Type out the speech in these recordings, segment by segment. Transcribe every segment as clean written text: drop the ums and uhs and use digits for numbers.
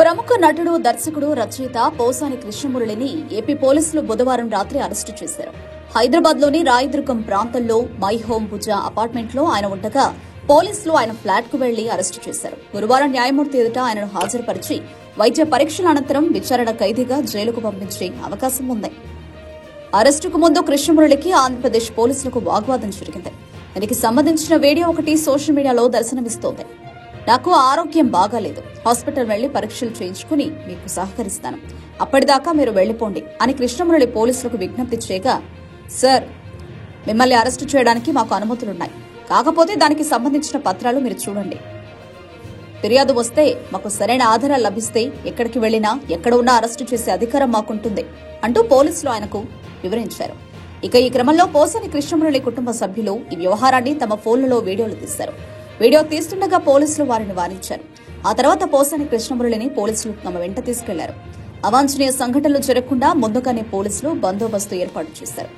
ప్రముఖ నటుడు, దర్శకుడు, రచయిత పోసాని కృష్ణమురళిని ఏపీ పోలీసులు బుధవారం రాత్రి అరెస్టు చేశారు. హైదరాబాద్ లోని రాయదుర్గం ప్రాంతంలో మై హోమ్ భుజ అపార్ట్మెంట్ లో ఆయన ఉండగా పోలీసులు ఆయన ఫ్లాట్ కు వెళ్లి అరెస్టు చేశారు. గురువారం న్యాయమూర్తి ఎదుట ఆయనను హాజరుపరిచి వైద్య పరీక్షల అనంతరం విచారణ ఖైదీగా జైలుకు పంపించే అవకాశం ఉంది. అరెస్టుకు ముందు కృష్ణమురళికి ఆంధ్రప్రదేశ్ పోలీసులకు వాగ్వాదం జరిగింది. దీనికి సంబంధించిన వీడియో ఒకటి సోషల్ మీడియాలో దర్శనమిస్తోంది. నాకు ఆరోగ్యం బాగాలేదు, హాస్పిటల్ వెళ్లి పరీక్షలు చేయించుకుని మీకు సహకరిస్తాను, అప్పటిదాకా మీరు వెళ్లిపోండి అని కృష్ణమురళి పోలీసులకు విజ్ఞప్తి చేయగా, సార్, మిమ్మల్ని అరెస్టు చేయడానికి మాకు అనుమతులున్నాయి, కాకపోతే దానికి సంబంధించిన పత్రాలు మీరు చూడండి. ఫిర్యాదు వస్తే మాకు సరైన ఆధారాలు లభిస్తే ఎక్కడికి వెళ్లినా ఎక్కడ ఉన్నా అరెస్టు చేసే అధికారం మాకుంటుంది అంటూ పోలీసులు ఆయనకు వివరించారు. ఇక ఈ క్రమంలో పోసాని కృష్ణమురళి కుటుంబ సభ్యులు ఈ వ్యవహారాన్ని తమ ఫోన్లలో వీడియోలు తీశారు. వీడియో తీస్తుండగా పోలీసులు వారిని వారించారు. ఆ తర్వాత పోసాని కృష్ణమురళిని పోలీసులు తమ వెంట తీసుకెళ్లారు. అవాంఛనీయ సంఘటనలు జరగకుండా ముందుగానే పోలీసులు బందోబస్తు ఏర్పాటు చేశారు.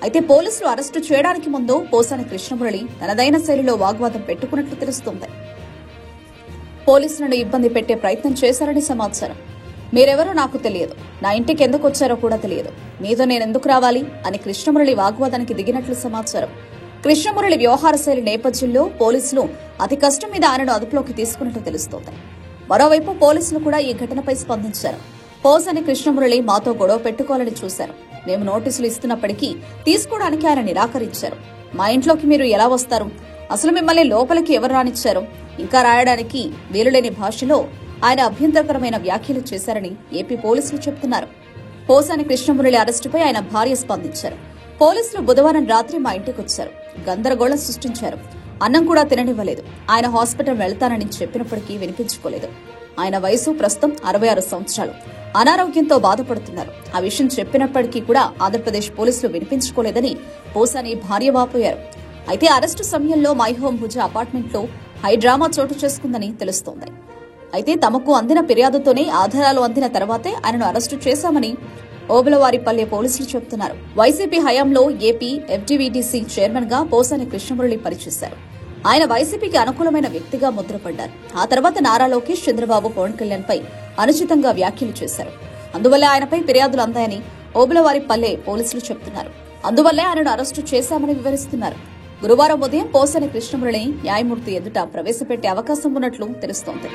అయితే పోలీసులు అరెస్టు చేయడానికి ముందు పోసాని కృష్ణమురళి తనదైన శైలిలో వాగ్వాదం పెట్టుకున్నట్లు తెలుస్తోంది. పోలీసులను ఇబ్బంది పెట్టే ప్రయత్నం చేశారని సమాచారం. మీరెవరో నాకు తెలియదు, నా ఇంటికి ఎందుకు వచ్చారో కూడా తెలియదు, మీతో నేనెందుకు రావాలి అని కృష్ణమురళి వాగ్వాదానికి దిగినట్లు సమాచారం. కృష్ణమురళి వ్యవహార శైలి నేపథ్యంలో పోలీసులు అతి కష్టం మీద ఆయనను అదుపులోకి తీసుకున్నట్లు తెలుస్తోంది. మరోవైపు పోలీసులు కూడా ఈ ఘటనపై స్పందించారు. పోసాని కృష్ణమురళి మాతో గొడవ పెట్టుకోవాలని చూశారు. మేము నోటీసులు ఇస్తున్నప్పటికీ తీసుకోవడానికి ఆయన నిరాకరించారు. మా ఇంట్లోకి మీరు ఎలా వస్తారు, అసలు మిమ్మల్ని లోపలికి ఎవరు రానిచ్చారు, ఇంకా రాయడానికి వీలులేని భాషలో ఆయన అభ్యంతరకరమైన వ్యాఖ్యలు చేశారని ఏపీ పోలీసులు చెబుతున్నారు. పోసాని కృష్ణమురళి అరెస్టుపై ఆయన భార్య స్పందించారు. పోలీసులు బుధవారం రాత్రి మా ఇంటికి వచ్చారు, గందరగోళం సృష్టించారు, అన్నం కూడా తిననివ్వలేదు. ఆయన హాస్పిటల్ వెళ్తానని చెప్పినప్పటికీ వినిపించుకోలేదు. ఆయన వయసు ప్రస్తుతం 66 సంవత్సరాలు, అనారోగ్యంతో బాధపడుతున్నారు. ఆ విషయం చెప్పినప్పటికీ కూడా ఆంధ్రప్రదేశ్ పోలీసులు వినిపించుకోలేదని పోసాని భార్య వాపోయారు. అయితే అరెస్టు సమయంలో మై హోమ్ భుజ అపార్ట్మెంట్ లో హై డ్రామా చోటు చేసుకుందని తెలుస్తోంది. అయితే తమకు అందిన ఫిర్యాదుతోనే ఆధారాలు అందిన తర్వాతే ఆయనను అరెస్టు చేశామని ఓబులవారిపల్లె పోలీసులు చెబుతున్నారు. వైసీపీ హయాంలో ఏపీ ఎఫ్డీవీటీసీ చైర్మన్ గా పోసాని కృష్ణమురళి పనిచేశారు. ఆయన వైసీపీకి అనుకూలమైన వ్యక్తిగా ముద్రపడ్డారు. ఆ తర్వాత నారా లోకేష్, చంద్రబాబు, పవన్ కళ్యాణ్ పై అనుచితంగా వ్యాఖ్యలు చేశారు. అందువల్లే ఆయనపై ఫిర్యాదులు అందాయని ఓబులవారిపల్లె పోలీసులు చెబుతున్నారు. అందువల్లే ఆయనను అరెస్టు చేశామని వివరిస్తున్నారు. గురువారం ఉదయం పోసాని కృష్ణమురళిని న్యాయమూర్తి ఎదుట ప్రవేశపెట్టే అవకాశం ఉన్నట్లు తెలుస్తోంది.